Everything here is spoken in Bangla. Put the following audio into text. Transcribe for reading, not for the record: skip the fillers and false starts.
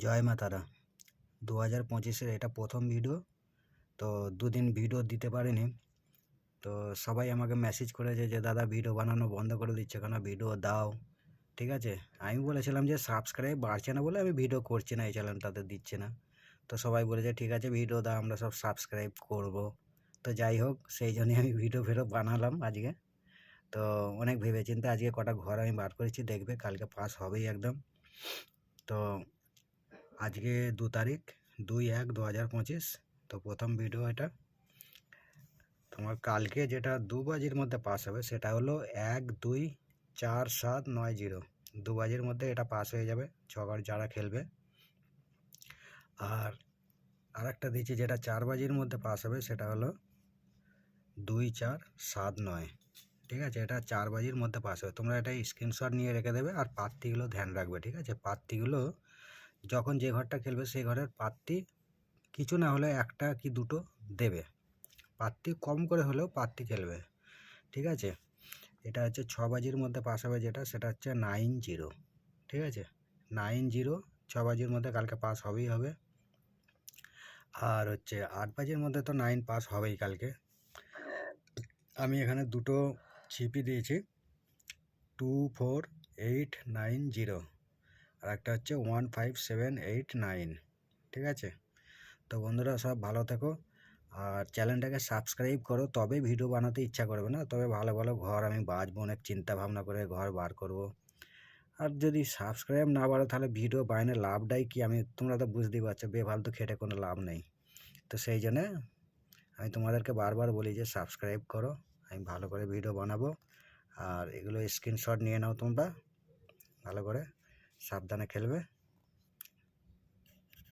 জয় মা তারা। 2025-এর এটা প্রথম ভিডিও। তো দুদিন ভিডিও দিতে পারিনি। তো সবাই আমাকে মেসেজ করেছে যে দাদা ভিডিও বানানো বন্ধ করে দিচ্ছে কেন, ভিডিও দাও। ঠিক আছে, আমি বলেছিলাম যে সাবস্ক্রাইব বাড়ছে না বলে আমি ভিডিও করছি না, এই চ্যানেলটাতে দিচ্ছে না। তো সবাই বলেছে ঠিক আছে ভিডিও দাও, আমরা সব সাবস্ক্রাইব করব। তো যাই হোক, সেই জন্যই আমি ভিডিও বানালাম আজকে। তো অনেক ভেবেচিন্তে আজকে কটা ঘর আমি বার করেছি, দেখবে কালকে পাস হবেই একদম। তো আজকে 2 তারিখ 2/1/2025। তো প্রথম ভিডিও এটা। তোমার কালকে যেটা 2 বাজির মধ্যে পাস হবে সেটা হলো 1-2-4-7-9-0। 2 বাজির মধ্যে এটা পাস হয়ে যাবে ছবার যারা খেলবে। আর আরেকটা দিচ্ছি যেটা 4 বাজির মধ্যে পাস হবে সেটা হলো 2-4-7-9। ঠিক আছে, এটা 4 বাজির মধ্যে পাস হবে। তোমরা এটা স্ক্রিনশট নিয়ে রেখে দেবে আর প্রার্থীগুলো ধ্যান রাখবে। ঠিক আছে, প্রার্থীগুলো যখন যে ঘরটা খেলবে সেই ঘরের প্রার্থী কিছু না হলে একটা কি দুটো দেবে, প্রার্থী কম করে হলেও প্রার্থী খেলবে। ঠিক আছে, এটা হচ্ছে 6 বাজির মধ্যে পাস হবে যেটা, সেটা হচ্ছে 9-0। ঠিক আছে, 9-0 6 বাজির মধ্যে কালকে পাস হবেই হবে। আর হচ্ছে 8 বাজির মধ্যে তো 9 পাস হবেই কালকে। আমি এখানে দুটো ছিপি দিয়েছি, 24890 আর একটা হচ্ছে 15789। ঠিক আছে, তো বন্ধুরা সব ভালো থেকো আর চ্যানেলটাকে সাবস্ক্রাইব করো, তবে ভিডিও বানাতে ইচ্ছা করবে না। তবে ভালো ভালো ঘর আমি বাছবো, অনেক চিন্তা ভাবনা করে ঘর বার করব। আর যদি সাবস্ক্রাইব না বাড়ে তাহলে ভিডিও বানানো লাভটাই কি, তোমরা তো বুঝতেই পারছো, বেফালতু খেটে কোনো লাভ নেই। তো সেই জন্যে আমি তোমাদেরকে বারবার বলি যে সাবস্ক্রাইব করো, আমি ভালো করে ভিডিও বানাবো। আর এগুলো স্ক্রিনশট নিয়ে নাও তোমরা, ভালো করে সাবধানে খেলবে।